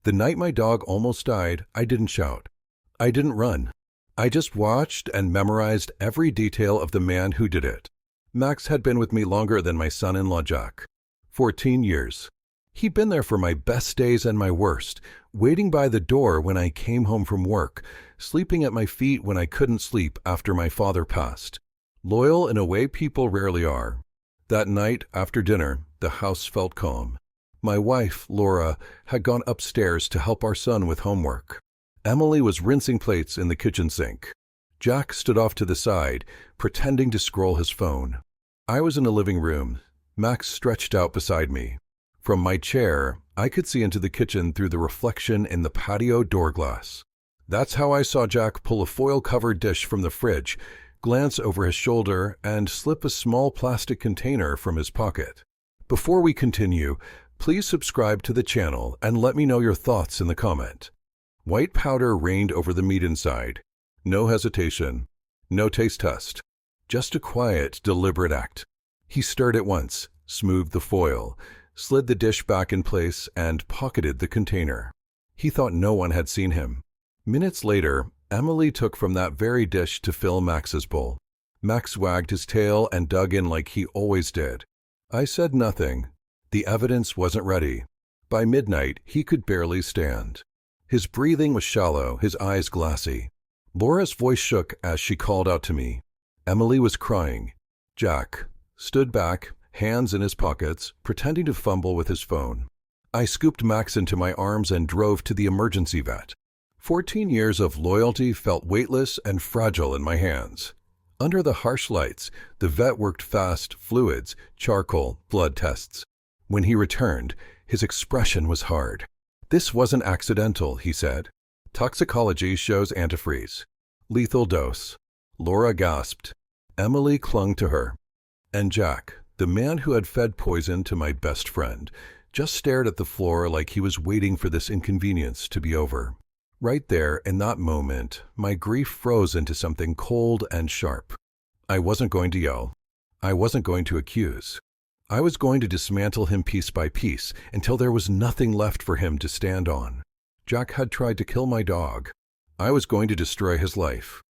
The night my dog almost died, I didn't shout. I didn't run. I just watched and memorized every detail of the man who did it. Max had been with me longer than my son-in-law Jack. 14 years. He'd been there for my best days and my worst, waiting by the door when I came home from work, sleeping at my feet when I couldn't sleep after my father passed. Loyal in a way people rarely are. That night, after dinner, the house felt calm. My wife, Laura, had gone upstairs to help our son with homework. Emily was rinsing plates in the kitchen sink. Jack stood off to the side, pretending to scroll his phone. I was in the living room. Max stretched out beside me. From my chair, I could see into the kitchen through the reflection in the patio door glass. That's how I saw Jack pull a foil-covered dish from the fridge, glance over his shoulder, and slip a small plastic container from his pocket. Before we continue, please subscribe to the channel and let me know your thoughts in the comment. White powder rained over the meat inside. No hesitation. No taste test. Just a quiet, deliberate act. He stirred it once, smoothed the foil, slid the dish back in place, and pocketed the container. He thought no one had seen him. Minutes later, Emily took from that very dish to fill Max's bowl. Max wagged his tail and dug in like he always did. I said nothing. The evidence wasn't ready. By midnight, he could barely stand. His breathing was shallow, his eyes glassy. Laura's voice shook as she called out to me. Emily was crying. Jack stood back, hands in his pockets, pretending to fumble with his phone. I scooped Max into my arms and drove to the emergency vet. 14 years of loyalty felt weightless and fragile in my hands. Under the harsh lights, the vet worked fast fluids, charcoal, blood tests. When he returned, his expression was hard. "This wasn't accidental," he said. "Toxicology shows antifreeze. Lethal dose." Laura gasped. Emily clung to her. And Jack, the man who had fed poison to my best friend, just stared at the floor like he was waiting for this inconvenience to be over. Right there, in that moment, my grief froze into something cold and sharp. I wasn't going to yell. I wasn't going to accuse. I was going to dismantle him piece by piece until there was nothing left for him to stand on. Jack had tried to kill my dog. I was going to destroy his life.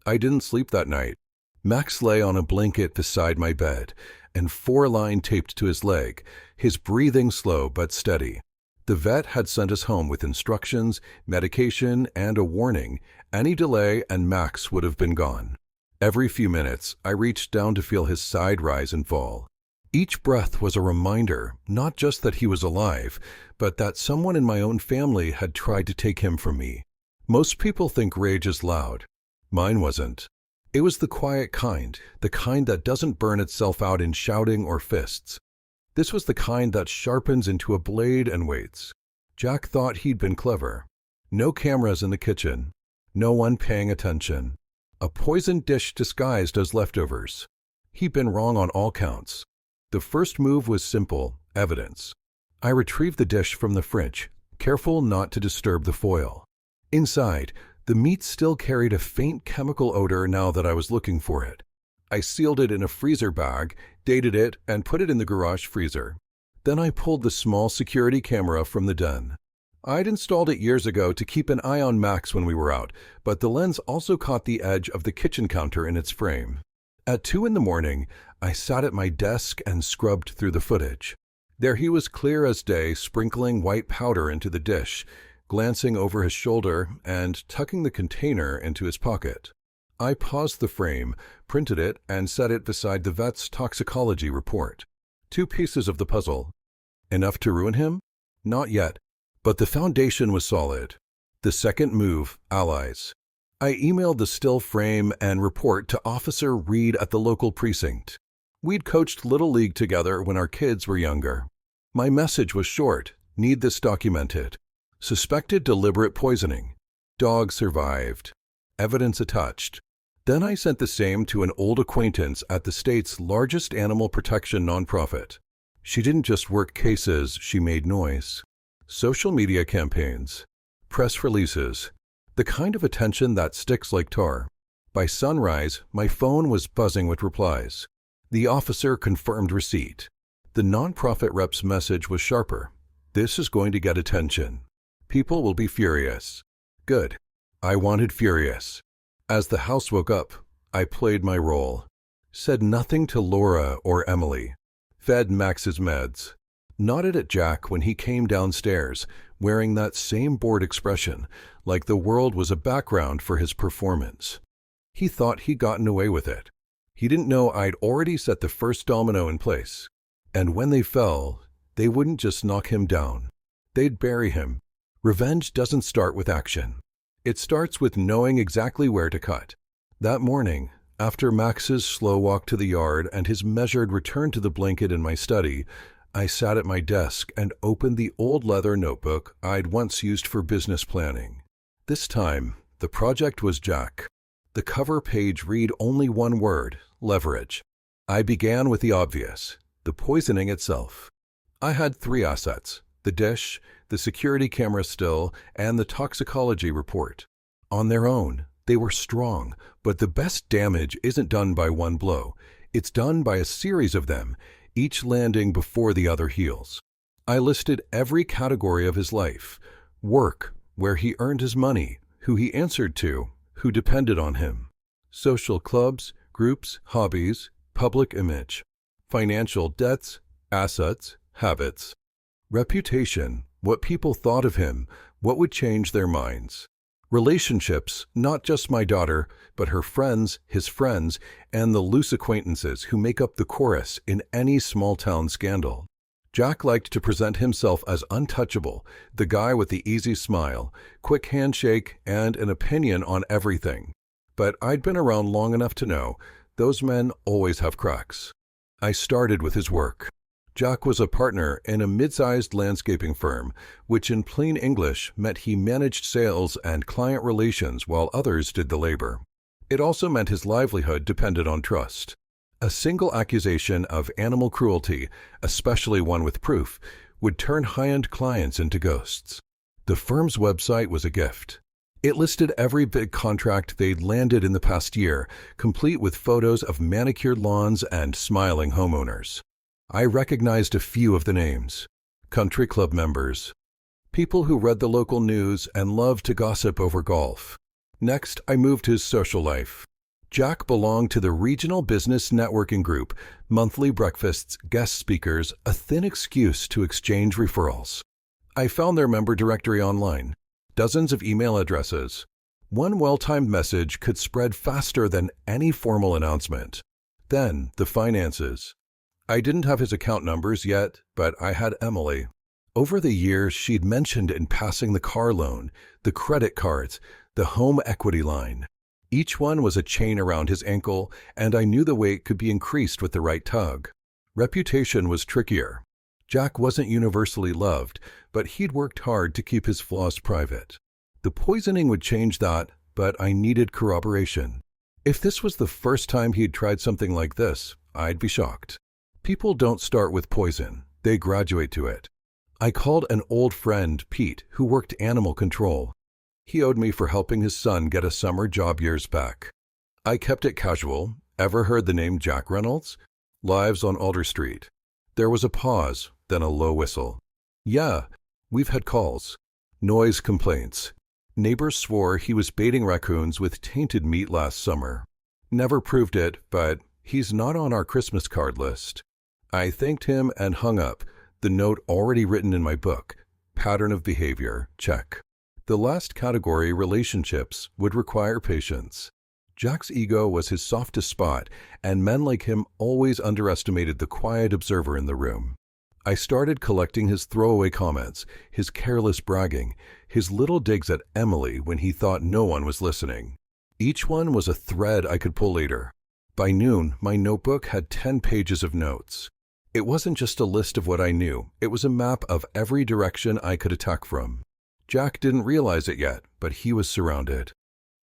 I didn't sleep that night. Max lay on a blanket beside my bed, and 4-line taped to his leg, his breathing slow but steady. The vet had sent us home with instructions, medication, and a warning. Any delay and Max would have been gone. Every few minutes, I reached down to feel his side rise and fall. Each breath was a reminder, not just that he was alive, but that someone in my own family had tried to take him from me. Most people think rage is loud. Mine wasn't. It was the quiet kind, the kind that doesn't burn itself out in shouting or fists. This was the kind that sharpens into a blade and waits. Jack thought he'd been clever. No cameras in the kitchen. No one paying attention. A poisoned dish disguised as leftovers. He'd been wrong on all counts. The first move was simple, evidence. I retrieved the dish from the fridge, careful not to disturb the foil. Inside, the meat still carried a faint chemical odor now that I was looking for it. I sealed it in a freezer bag, dated it, and put it in the garage freezer. Then I pulled the small security camera from the den. I'd installed it years ago to keep an eye on Max when we were out, but the lens also caught the edge of the kitchen counter in its frame. At 2 a.m, I sat at my desk and scrubbed through the footage. There he was clear as day, sprinkling white powder into the dish, glancing over his shoulder and tucking the container into his pocket. I paused the frame, printed it, and set it beside the vet's toxicology report. 2 pieces of the puzzle. Enough to ruin him? Not yet, but the foundation was solid. The second move, allies. I emailed the still frame and report to Officer Reed at the local precinct. We'd coached Little League together when our kids were younger. My message was short, need this documented. Suspected deliberate poisoning. Dog survived. Evidence attached. Then I sent the same to an old acquaintance at the state's largest animal protection nonprofit. She didn't just work cases, she made noise. Social media campaigns. Press releases. The kind of attention that sticks like tar. By sunrise, my phone was buzzing with replies. The officer confirmed receipt. The nonprofit rep's message was sharper. This is going to get attention. People will be furious. Good. I wanted furious. As the house woke up, I played my role. Said nothing to Laura or Emily. Fed Max's meds. Nodded at Jack when he came downstairs, wearing that same bored expression, like the world was a background for his performance. He thought he'd gotten away with it. He didn't know I'd already set the first domino in place. And when they fell, they wouldn't just knock him down. They'd bury him. Revenge doesn't start with action. It starts with knowing exactly where to cut. That morning, after Max's slow walk to the yard and his measured return to the blanket in my study, I sat at my desk and opened the old leather notebook I'd once used for business planning. This time, the project was Jack. The cover page read only one word: leverage. I began with the obvious, the poisoning itself. I had 3 assets: the dish, the security camera still, and the toxicology report. On their own, they were strong, but the best damage isn't done by one blow. It's done by a series of them, each landing before the other heals. I listed every category of his life: work, where he earned his money, who he answered to, who depended on him; social clubs, groups, hobbies, public image; financial debts, assets, habits; reputation, what people thought of him, what would change their minds; relationships, not just my daughter, but her friends, his friends, and the loose acquaintances who make up the chorus in any small-town scandal. Jack liked to present himself as untouchable, the guy with the easy smile, quick handshake, and an opinion on everything. But I'd been around long enough to know those men always have cracks. I started with his work. Jack was a partner in a mid-sized landscaping firm, which in plain English meant he managed sales and client relations while others did the labor. It also meant his livelihood depended on trust. A single accusation of animal cruelty, especially one with proof, would turn high-end clients into ghosts. The firm's website was a gift. It listed every big contract they'd landed in the past year, complete with photos of manicured lawns and smiling homeowners. I recognized a few of the names: country club members, people who read the local news and loved to gossip over golf. Next, I moved to his social life. Jack belonged to the regional business networking group, monthly breakfasts, guest speakers, a thin excuse to exchange referrals. I found their member directory online, dozens of email addresses. One well-timed message could spread faster than any formal announcement. Then, the finances. I didn't have his account numbers yet, but I had Emily. Over the years, she'd mentioned in passing the car loan, the credit cards, the home equity line. Each one was a chain around his ankle, and I knew the weight could be increased with the right tug. Reputation was trickier. Jack wasn't universally loved, but he'd worked hard to keep his flaws private. The poisoning would change that, but I needed corroboration. If this was the first time he'd tried something like this, I'd be shocked. People don't start with poison, they graduate to it. I called an old friend, Pete, who worked animal control. He owed me for helping his son get a summer job years back. I kept it casual. Ever heard the name Jack Reynolds? Lives on Alder Street. There was a pause, then a low whistle. Yeah, we've had calls. Noise complaints. Neighbors swore he was baiting raccoons with tainted meat last summer. Never proved it, but he's not on our Christmas card list. I thanked him and hung up, the note already written in my book. Pattern of behavior, check. The last category, relationships, would require patience. Jack's ego was his softest spot, and men like him always underestimated the quiet observer in the room. I started collecting his throwaway comments, his careless bragging, his little digs at Emily when he thought no one was listening. Each one was a thread I could pull later. By noon, my notebook had 10 pages of notes. It wasn't just a list of what I knew, it was a map of every direction I could attack from. Jack didn't realize it yet, but he was surrounded.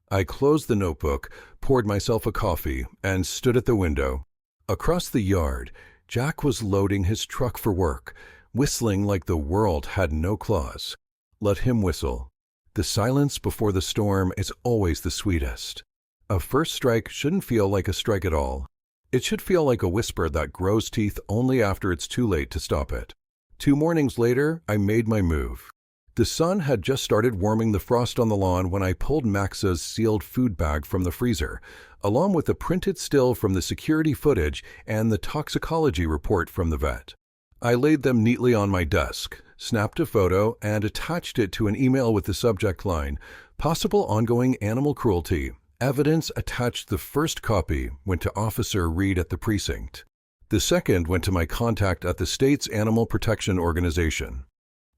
I closed the notebook, poured myself a coffee, and stood at the window. Across the yard, Jack was loading his truck for work, whistling like the world had no claws. Let him whistle. The silence before the storm is always the sweetest. A first strike shouldn't feel like a strike at all. It should feel like a whisper that grows teeth only after it's too late to stop it. 2 mornings later, I made my move. The sun had just started warming the frost on the lawn when I pulled Max's sealed food bag from the freezer, along with a printed still from the security footage and the toxicology report from the vet. I laid them neatly on my desk, snapped a photo, and attached it to an email with the subject line, "Possible ongoing animal cruelty. Evidence attached." The first copy went to Officer Reed at the precinct. The second went to my contact at the state's animal protection organization.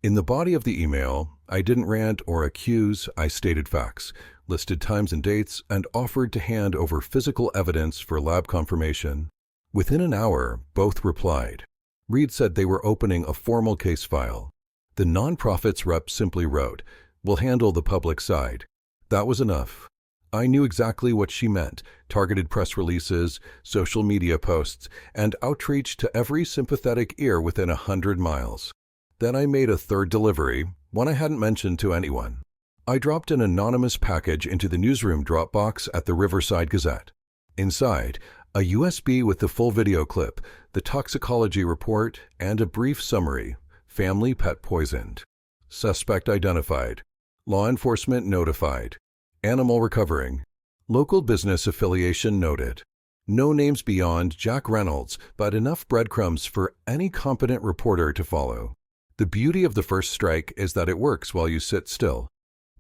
In the body of the email, I didn't rant or accuse, I stated facts, listed times and dates, and offered to hand over physical evidence for lab confirmation. Within an hour, both replied. Reed said they were opening a formal case file. The nonprofit's rep simply wrote, "We'll handle the public side." That was enough. I knew exactly what she meant: targeted press releases, social media posts, and outreach to every sympathetic ear within 100 miles. Then I made a third delivery, one I hadn't mentioned to anyone. I dropped an anonymous package into the newsroom drop box at the Riverside Gazette. Inside, a USB with the full video clip, the toxicology report, and a brief summary. Family pet poisoned. Suspect identified. Law enforcement notified. Animal recovering. Local business affiliation noted. No names beyond Jack Reynolds, but enough breadcrumbs for any competent reporter to follow. The beauty of the first strike is that it works while you sit still.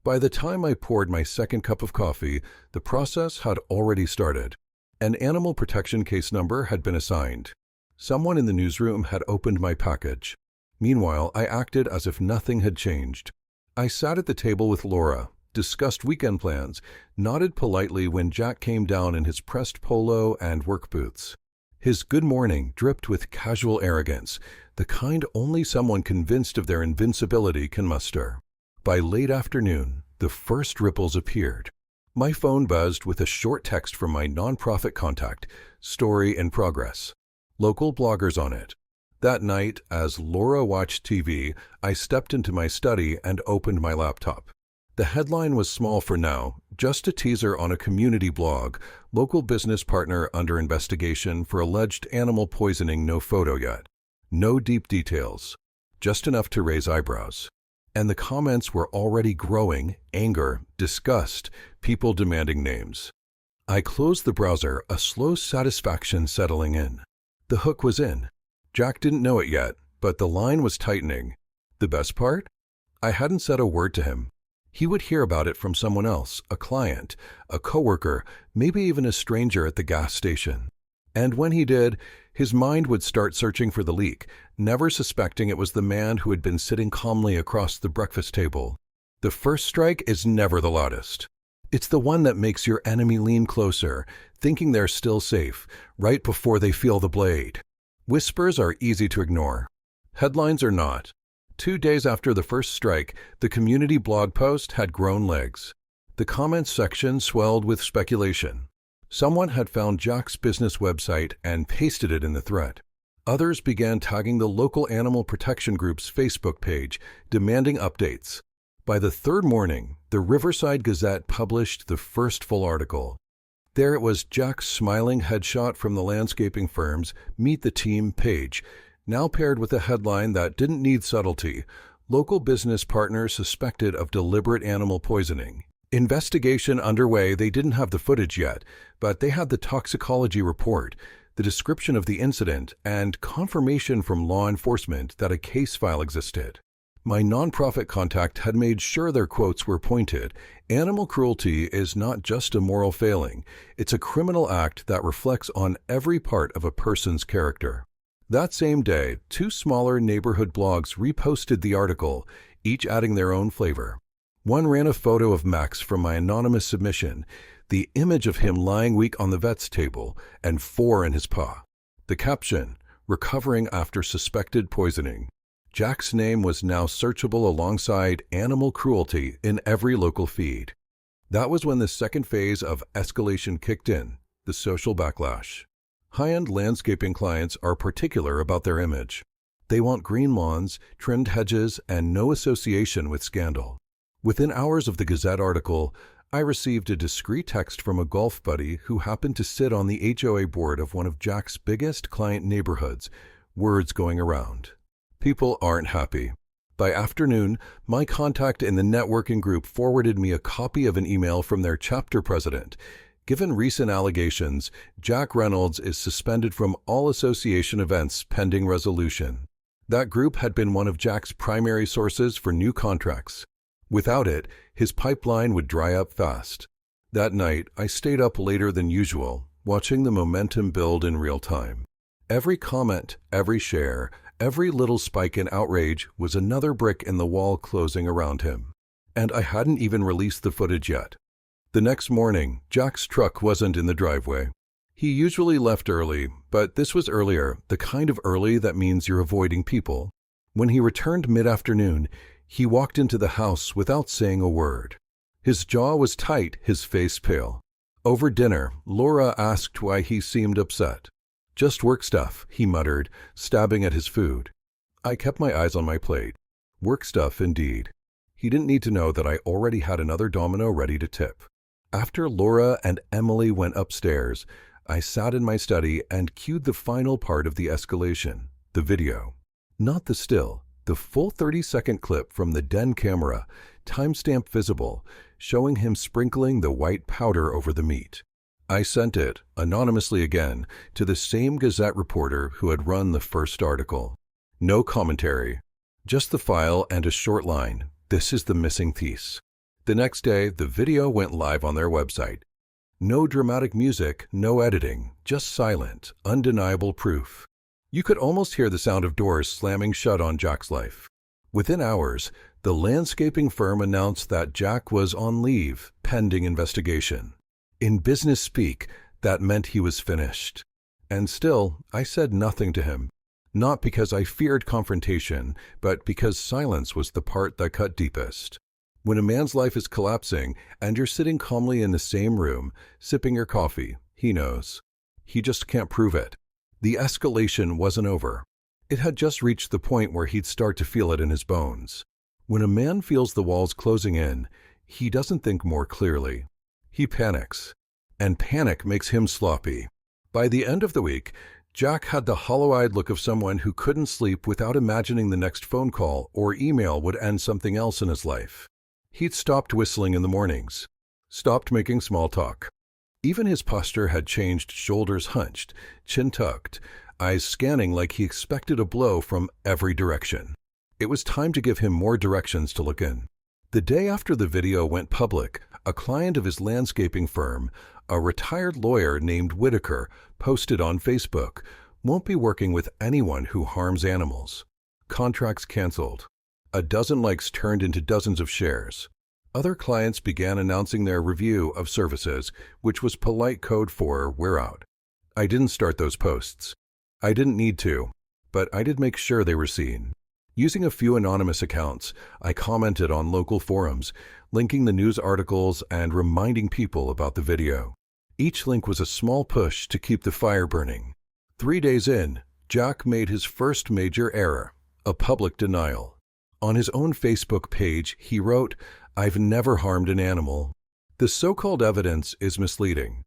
By the time I poured my second cup of coffee, the process had already started. An animal protection case number had been assigned. Someone in the newsroom had opened my package. Meanwhile, I acted as if nothing had changed. I sat at the table with Laura, discussed weekend plans, nodded politely when Jack came down in his pressed polo and work boots. His good morning dripped with casual arrogance, the kind only someone convinced of their invincibility can muster. By late afternoon, the first ripples appeared. My phone buzzed with a short text from my nonprofit contact, "Story in progress." Local bloggers on it. That night, as Laura watched TV, I stepped into my study and opened my laptop. The headline was small for now, just a teaser on a community blog, local business partner under investigation for alleged animal poisoning, no photo yet. No deep details, just enough to raise eyebrows. And the comments were already growing: anger, disgust, people demanding names. I closed the browser, a slow satisfaction settling in. The hook was in. Jack didn't know it yet, but the line was tightening. The best part? I hadn't said a word to him. He would hear about it from someone else, a client, a coworker, maybe even a stranger at the gas station. And when he did, his mind would start searching for the leak, never suspecting it was the man who had been sitting calmly across the breakfast table. The first strike is never the loudest. It's the one that makes your enemy lean closer, thinking they're still safe, right before they feel the blade. Whispers are easy to ignore. Headlines are not. 2 days after the first strike, the community blog post had grown legs. The comments section swelled with speculation. Someone had found Jack's business website and pasted it in the thread. Others began tagging the local animal protection group's Facebook page, demanding updates. By the third morning, the Riverside Gazette published the first full article. There it was, Jack's smiling headshot from the landscaping firm's Meet the Team page, now paired with a headline that didn't need subtlety: "Local business partner suspected of deliberate animal poisoning." Investigation underway. They didn't have the footage yet, but they had the toxicology report, the description of the incident, and confirmation from law enforcement that a case file existed. My nonprofit contact had made sure their quotes were pointed. Animal cruelty is not just a moral failing, it's a criminal act that reflects on every part of a person's character. That same day, 2 smaller neighborhood blogs reposted the article, each adding their own flavor. One ran a photo of Max from my anonymous submission, the image of him lying weak on the vet's table, and 4 in his paw. The caption: "Recovering after suspected poisoning." Jack's name was now searchable alongside animal cruelty in every local feed. That was when the second phase of escalation kicked in, the social backlash. High-end landscaping clients are particular about their image. They want green lawns, trimmed hedges, and no association with scandal. Within hours of the Gazette article, I received a discreet text from a golf buddy who happened to sit on the HOA board of one of Jack's biggest client neighborhoods, words going around. People aren't happy. By afternoon, my contact in the networking group forwarded me a copy of an email from their chapter president. Given recent allegations, Jack Reynolds is suspended from all association events pending resolution. That group had been one of Jack's primary sources for new contracts. Without it, his pipeline would dry up fast. That night, I stayed up later than usual, watching the momentum build in real time. Every comment, every share, every little spike in outrage was another brick in the wall closing around him. And I hadn't even released the footage yet. The next morning, Jack's truck wasn't in the driveway. He usually left early, but this was earlier, the kind of early that means you're avoiding people. When he returned mid-afternoon, he walked into the house without saying a word. His jaw was tight, his face pale. Over dinner, Laura asked why he seemed upset. "Just work stuff," he muttered, stabbing at his food. I kept my eyes on my plate. Work stuff, indeed. He didn't need to know that I already had another domino ready to tip. After Laura and Emily went upstairs, I sat in my study and cued the final part of the escalation, the video. Not the still, the full 30-second clip from the den camera, timestamp visible, showing him sprinkling the white powder over the meat. I sent it, anonymously again, to the same Gazette reporter who had run the first article. No commentary, just the file and a short line, "This is the missing piece." The next day, the video went live on their website. No dramatic music, no editing, just silent, undeniable proof. You could almost hear the sound of doors slamming shut on Jack's life. Within hours, the landscaping firm announced that Jack was on leave, pending investigation. In business speak, that meant he was finished. And still, I said nothing to him. Not because I feared confrontation, but because silence was the part that cut deepest. When a man's life is collapsing and you're sitting calmly in the same room, sipping your coffee, he knows. He just can't prove it. The escalation wasn't over. It had just reached the point where he'd start to feel it in his bones. When a man feels the walls closing in, he doesn't think more clearly. He panics. And panic makes him sloppy. By the end of the week, Jack had the hollow-eyed look of someone who couldn't sleep without imagining the next phone call or email would end something else in his life. He'd stopped whistling in the mornings, stopped making small talk. Even his posture had changed, shoulders hunched, chin tucked, eyes scanning like he expected a blow from every direction. It was time to give him more directions to look in. The day after the video went public, a client of his landscaping firm, a retired lawyer named Whitaker, posted on Facebook, "Won't be working with anyone who harms animals." Contracts canceled. A dozen likes turned into dozens of shares. Other clients began announcing their review of services, which was polite code for "we're out." I didn't start those posts. I didn't need to, but I did make sure they were seen. Using a few anonymous accounts, I commented on local forums, linking the news articles and reminding people about the video. Each link was a small push to keep the fire burning. 3 days in, Jack made his first major error, a public denial. On his own Facebook page, he wrote, "I've never harmed an animal." The so-called evidence is misleading.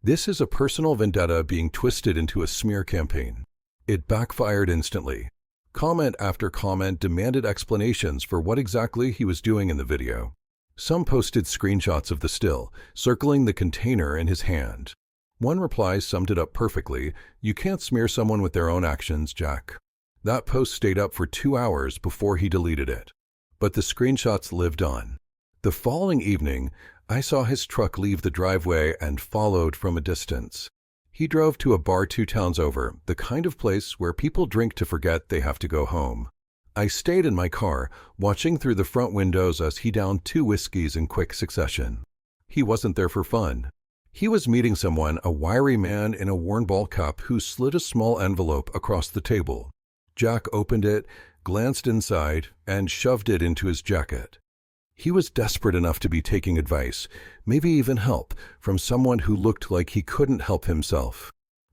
This is a personal vendetta being twisted into a smear campaign. It backfired instantly. Comment after comment demanded explanations for what exactly he was doing in the video. Some posted screenshots of the still, circling the container in his hand. One reply summed it up perfectly: "You can't smear someone with their own actions, Jack." That post stayed up for 2 hours before he deleted it. But the screenshots lived on. The following evening, I saw his truck leave the driveway and followed from a distance. He drove to a bar 2 towns over, the kind of place where people drink to forget they have to go home. I stayed in my car, watching through the front windows as he downed 2 whiskeys in quick succession. He wasn't there for fun. He was meeting someone, a wiry man in a worn ball cap who slid a small envelope across the table. Jack opened it, glanced inside, and shoved it into his jacket. He was desperate enough to be taking advice, maybe even help, from someone who looked like he couldn't help himself.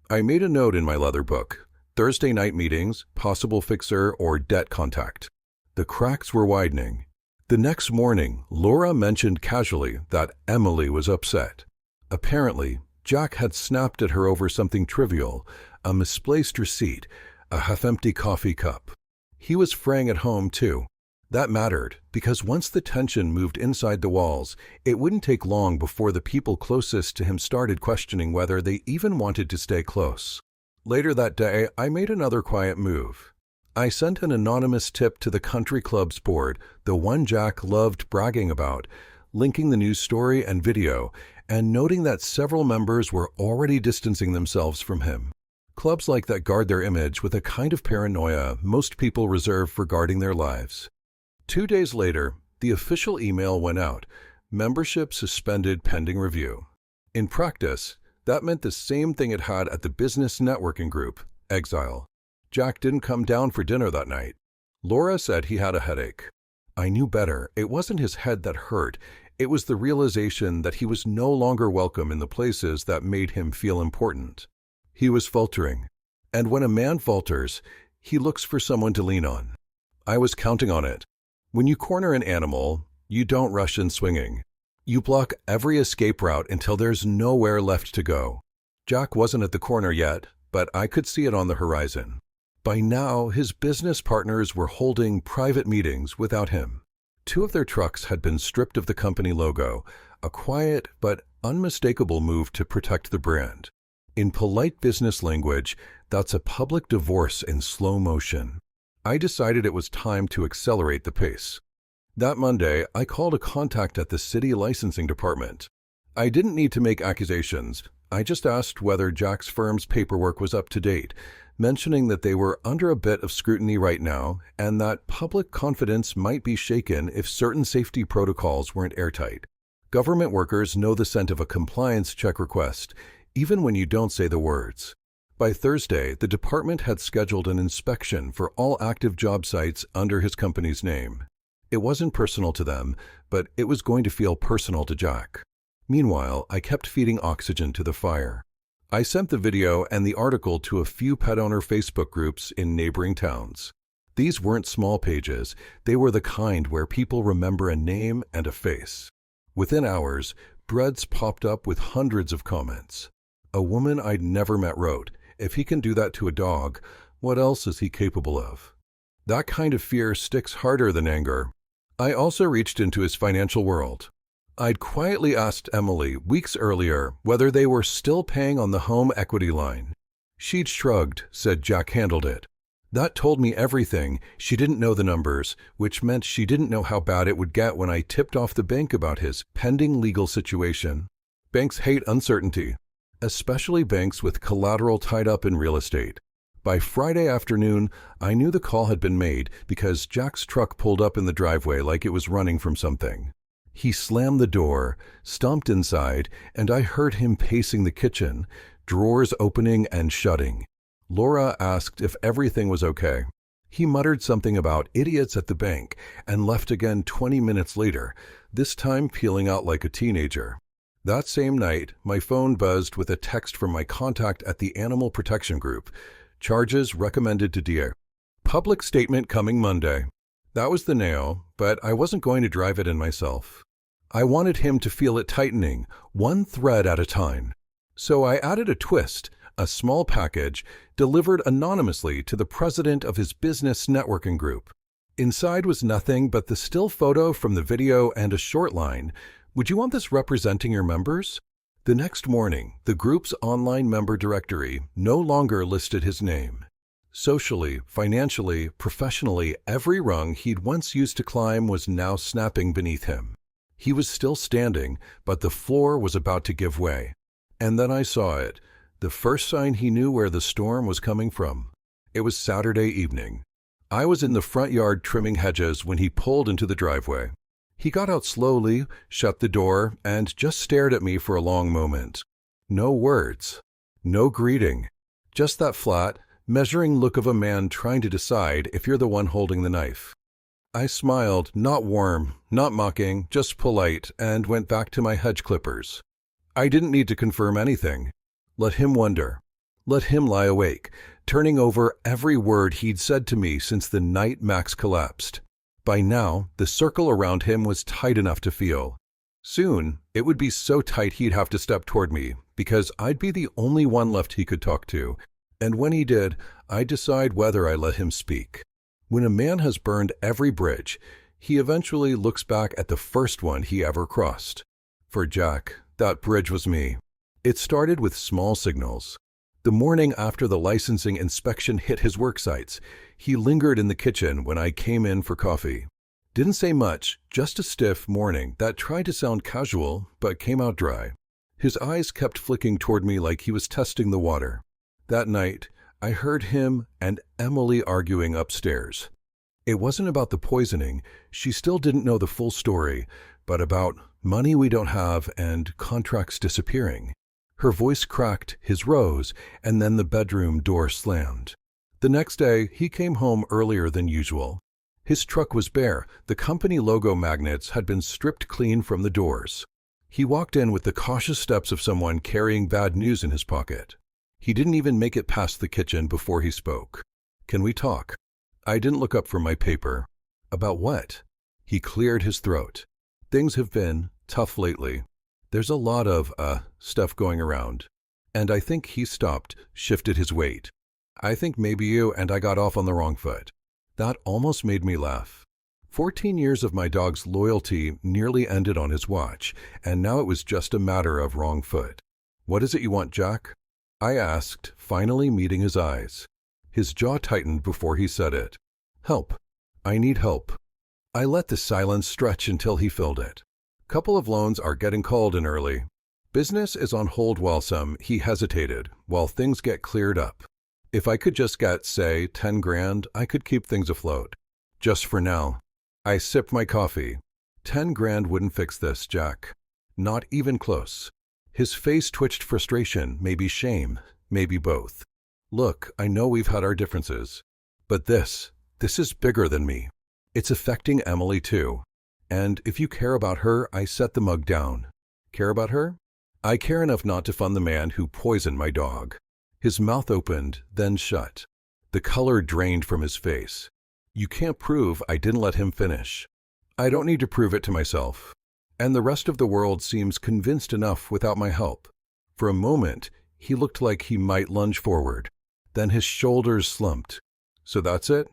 I made a note in my leather book: Thursday night meetings, possible fixer, or debt contact. The cracks were widening. The next morning, Laura mentioned casually that Emily was upset. Apparently, Jack had snapped at her over something trivial, a misplaced receipt, a half-empty coffee cup. He was fraying at home, too. That mattered because once the tension moved inside the walls, it wouldn't take long before the people closest to him started questioning whether they even wanted to stay close. Later that day, I made another quiet move. I sent an anonymous tip to the country club's board, the one Jack loved bragging about, linking the news story and video, and noting that several members were already distancing themselves from him. Clubs like that guard their image with a kind of paranoia most people reserve for guarding their lives. 2 days later, the official email went out, membership suspended pending review. In practice, that meant the same thing it had at the business networking group, exile. Jack didn't come down for dinner that night. Laura said he had a headache. I knew better. It wasn't his head that hurt. It was the realization that he was no longer welcome in the places that made him feel important. He was faltering. And when a man falters, he looks for someone to lean on. I was counting on it. When you corner an animal, you don't rush in swinging. You block every escape route until there's nowhere left to go. Jack wasn't at the corner yet, but I could see it on the horizon. By now, his business partners were holding private meetings without him. 2 of their trucks had been stripped of the company logo, a quiet but unmistakable move to protect the brand. In polite business language, that's a public divorce in slow motion. I decided it was time to accelerate the pace. That Monday, I called a contact at the city licensing department. I didn't need to make accusations. I just asked whether Jack's firm's paperwork was up to date, mentioning that they were under a bit of scrutiny right now and that public confidence might be shaken if certain safety protocols weren't airtight. Government workers know the scent of a compliance check request, even when you don't say the words. By Thursday, the department had scheduled an inspection for all active job sites under his company's name. It wasn't personal to them, but it was going to feel personal to Jack. Meanwhile, I kept feeding oxygen to the fire. I sent the video and the article to a few pet owner Facebook groups in neighboring towns. These weren't small pages. They were the kind where people remember a name and a face. Within hours, threads popped up with hundreds of comments. A woman I'd never met wrote, "If he can do that to a dog, what else is he capable of?" That kind of fear sticks harder than anger. I also reached into his financial world. I'd quietly asked Emily weeks earlier whether they were still paying on the home equity line. She'd shrugged, said Jack handled it. That told me everything. She didn't know the numbers, which meant she didn't know how bad it would get when I tipped off the bank about his pending legal situation. Banks hate uncertainty, especially banks with collateral tied up in real estate. By Friday afternoon, I knew the call had been made because Jack's truck pulled up in the driveway like it was running from something. He slammed the door, stomped inside, and I heard him pacing the kitchen, drawers opening and shutting. Laura asked if everything was okay. He muttered something about idiots at the bank and left again 20 minutes later, this time peeling out like a teenager. That same night, my phone buzzed with a text from my contact at the Animal Protection Group. Charges recommended to DA. Public statement coming Monday. That was the nail, but I wasn't going to drive it in myself. I wanted him to feel it tightening, one thread at a time. So I added a twist, a small package, delivered anonymously to the president of his business networking group. Inside was nothing but the still photo from the video and a short line. "Would you want this representing your members?" The next morning, the group's online member directory no longer listed his name. Socially, financially, professionally, every rung he'd once used to climb was now snapping beneath him. He was still standing, but the floor was about to give way. And then I saw it, the first sign he knew where the storm was coming from. It was Saturday evening. I was in the front yard trimming hedges when he pulled into the driveway. He got out slowly, shut the door, and just stared at me for a long moment. No words, no greeting, just that flat, measuring look of a man trying to decide if you're the one holding the knife. I smiled, not warm, not mocking, just polite, and went back to my hedge clippers. I didn't need to confirm anything. Let him wonder. Let him lie awake, turning over every word he'd said to me since the night Max collapsed. By now, the circle around him was tight enough to feel. Soon, it would be so tight he'd have to step toward me, because I'd be the only one left he could talk to. And when he did, I'd decide whether I let him speak. When a man has burned every bridge, He eventually looks back at the first one he ever crossed. For Jack, that bridge was me. It started with small signals. The morning after the licensing inspection hit his work sites, he lingered in the kitchen when I came in for coffee. Didn't say much, just a stiff morning that tried to sound casual but came out dry. His eyes kept flicking toward me like he was testing the water. That night, I heard him and Emily arguing upstairs. It wasn't about the poisoning, she still didn't know the full story, but about money we don't have and contracts disappearing. Her voice cracked, his rose, and then the bedroom door slammed. The next day, he came home earlier than usual. His truck was bare, the company logo magnets had been stripped clean from the doors. He walked in with the cautious steps of someone carrying bad news in his pocket. He didn't even make it past the kitchen before he spoke. "Can we talk?" I didn't look up from my paper. "About what?" He cleared his throat. "Things have been tough lately. There's a lot of, stuff going around." And I think he stopped, shifted his weight. "I think maybe you and I got off on the wrong foot." That almost made me laugh. 14 years of my dog's loyalty nearly ended on his watch, and now it was just a matter of wrong foot. "What is it you want, Jack?" I asked, finally meeting his eyes. His jaw tightened before he said it. "Help. I need help." I let the silence stretch until he filled it. "Couple of loans are getting called in early. Business is on hold he hesitated, while things get cleared up. If I could just get, say, 10 grand, I could keep things afloat. Just for now." I sipped my coffee. 10 grand wouldn't fix this, Jack. Not even close. His face twitched frustration, maybe shame, maybe both. "Look, I know we've had our differences. But this is bigger than me. It's affecting Emily too. And if you care about her," I set the mug down. "Care about her?" "I care enough not to fund the man who poisoned my dog." His mouth opened, then shut. The color drained from his face. "You can't prove I didn't let him finish." "I don't need to prove it to myself. And the rest of the world seems convinced enough without my help." For a moment, he looked like he might lunge forward. Then his shoulders slumped. "So that's it?"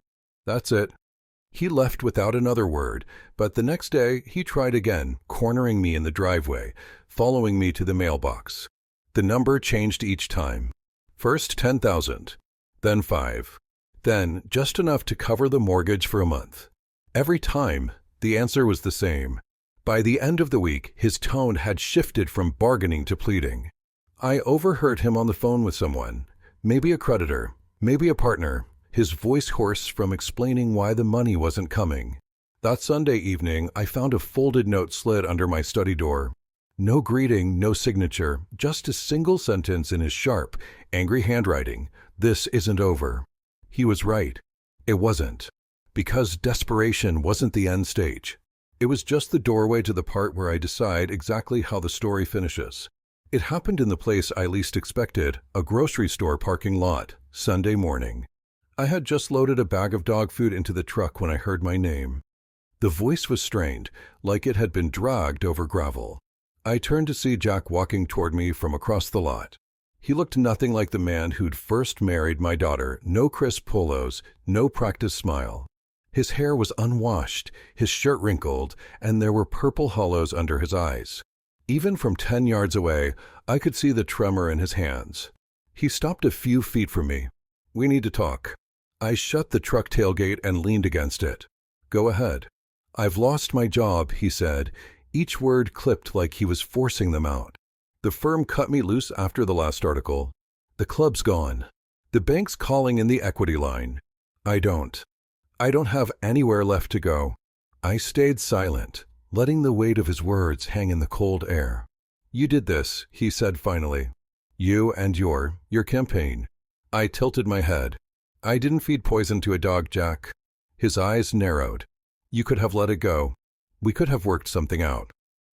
"That's it." He left without another word, but the next day he tried again, cornering me in the driveway, following me to the mailbox. The number changed each time. First 10,000, then 5, then just enough to cover the mortgage for a month. Every time, the answer was the same. By the end of the week, his tone had shifted from bargaining to pleading. I overheard him on the phone with someone, maybe a creditor, maybe a partner, his voice hoarse from explaining why the money wasn't coming. That Sunday evening, I found a folded note slid under my study door. No greeting, no signature, just a single sentence in his sharp, angry handwriting. "This isn't over." He was right. It wasn't. Because desperation wasn't the end stage. It was just the doorway to the part where I decide exactly how the story finishes. It happened in the place I least expected, a grocery store parking lot, Sunday morning. I had just loaded a bag of dog food into the truck when I heard my name. The voice was strained, like it had been dragged over gravel. I turned to see Jack walking toward me from across the lot. He looked nothing like the man who'd first married my daughter, no crisp polos, no practiced smile. His hair was unwashed, his shirt wrinkled, and there were purple hollows under his eyes. Even from 10 yards away, I could see the tremor in his hands. He stopped a few feet from me. "We need to talk." I shut the truck tailgate and leaned against it. "Go ahead." "I've lost my job," he said, each word clipped like he was forcing them out. "The firm cut me loose after the last article. The club's gone. The bank's calling in the equity line. I don't have anywhere left to go." I stayed silent, letting the weight of his words hang in the cold air. "You did this," he said finally. "You and your campaign." I tilted my head. "I didn't feed poison to a dog, Jack." His eyes narrowed. "You could have let it go. We could have worked something out.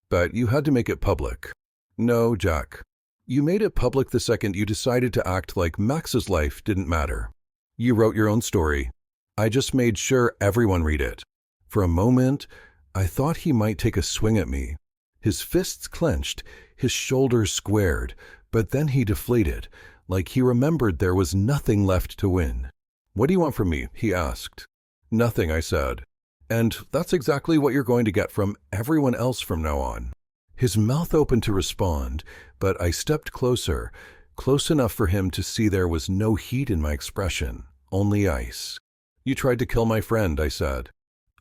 But you had to make it public." "No, Jack. You made it public the second you decided to act like Max's life didn't matter. You wrote your own story. I just made sure everyone read it." For a moment, I thought he might take a swing at me. His fists clenched, his shoulders squared, but then he deflated, like he remembered there was nothing left to win. "What do you want from me?" he asked. "Nothing," I said. And that's exactly what you're going to get from everyone else from now on. His mouth opened to respond, but I stepped closer, close enough for him to see there was no heat in my expression, only ice. You tried to kill my friend, I said.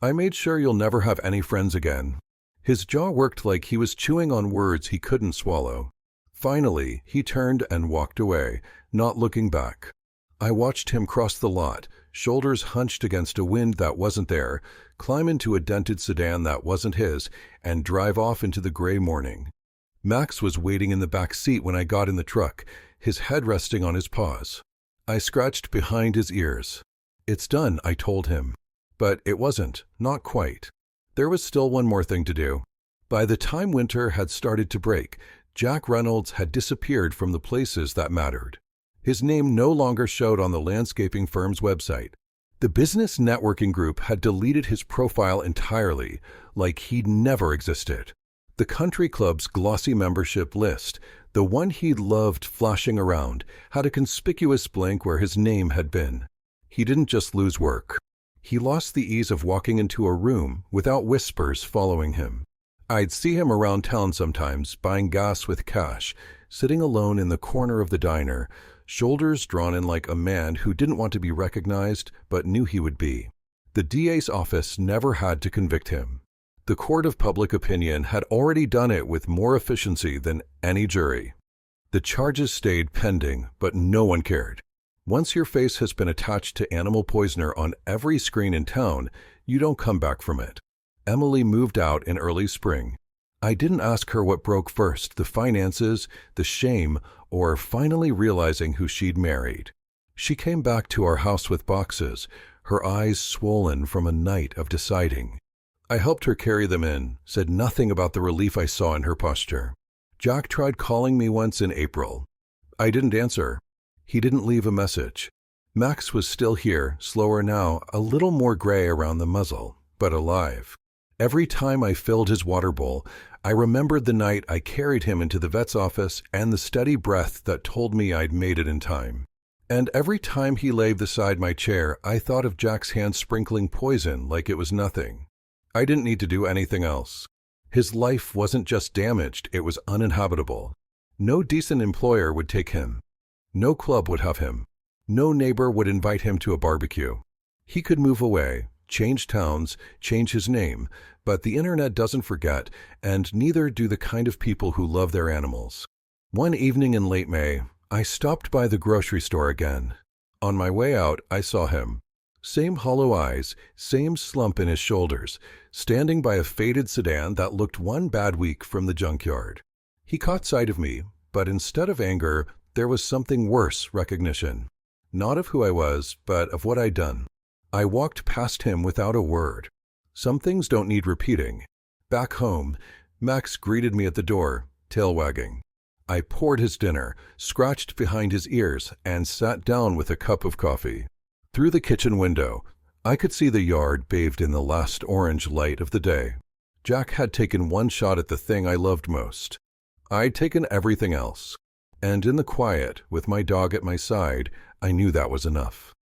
I made sure you'll never have any friends again. His jaw worked like he was chewing on words he couldn't swallow. Finally, he turned and walked away, not looking back. I watched him cross the lot, shoulders hunched against a wind that wasn't there, climb into a dented sedan that wasn't his, and drive off into the gray morning. Max was waiting in the back seat when I got in the truck, his head resting on his paws. I scratched behind his ears. It's done, I told him. But it wasn't, not quite. There was still one more thing to do. By the time winter had started to break, Jack Reynolds had disappeared from the places that mattered. His name no longer showed on the landscaping firm's website. The business networking group had deleted his profile entirely, like he'd never existed. The country club's glossy membership list, the one he'd loved flashing around, had a conspicuous blank where his name had been. He didn't just lose work. He lost the ease of walking into a room without whispers following him. I'd see him around town sometimes, buying gas with cash, sitting alone in the corner of the diner, shoulders drawn in like a man who didn't want to be recognized but knew he would be. The DA's office never had to convict him. The court of public opinion had already done it with more efficiency than any jury. The charges stayed pending, but no one cared. Once your face has been attached to animal poisoner on every screen in town, you don't come back from it. Emily moved out in early spring. I didn't ask her what broke first, the finances, the shame, or finally realizing who she'd married. She came back to our house with boxes, her eyes swollen from a night of deciding. I helped her carry them in, said nothing about the relief I saw in her posture. Jack tried calling me once in April. I didn't answer. He didn't leave a message. Max was still here, slower now, a little more gray around the muzzle, but alive. Every time I filled his water bowl, I remembered the night I carried him into the vet's office and the steady breath that told me I'd made it in time. And every time he lay beside my chair, I thought of Jack's hand sprinkling poison like it was nothing. I didn't need to do anything else. His life wasn't just damaged, it was uninhabitable. No decent employer would take him. No club would have him. No neighbor would invite him to a barbecue. He could move away, change towns, change his name, but the internet doesn't forget, and neither do the kind of people who love their animals. One evening in late May, I stopped by the grocery store again. On my way out, I saw him. Same hollow eyes, same slump in his shoulders, standing by a faded sedan that looked one bad week from the junkyard. He caught sight of me, but instead of anger, there was something worse, recognition. Not of who I was, but of what I'd done. I walked past him without a word. Some things don't need repeating. Back home, Max greeted me at the door, tail wagging. I poured his dinner, scratched behind his ears, and sat down with a cup of coffee. Through the kitchen window, I could see the yard bathed in the last orange light of the day. Jack had taken one shot at the thing I loved most. I'd taken everything else. And in the quiet, with my dog at my side, I knew that was enough.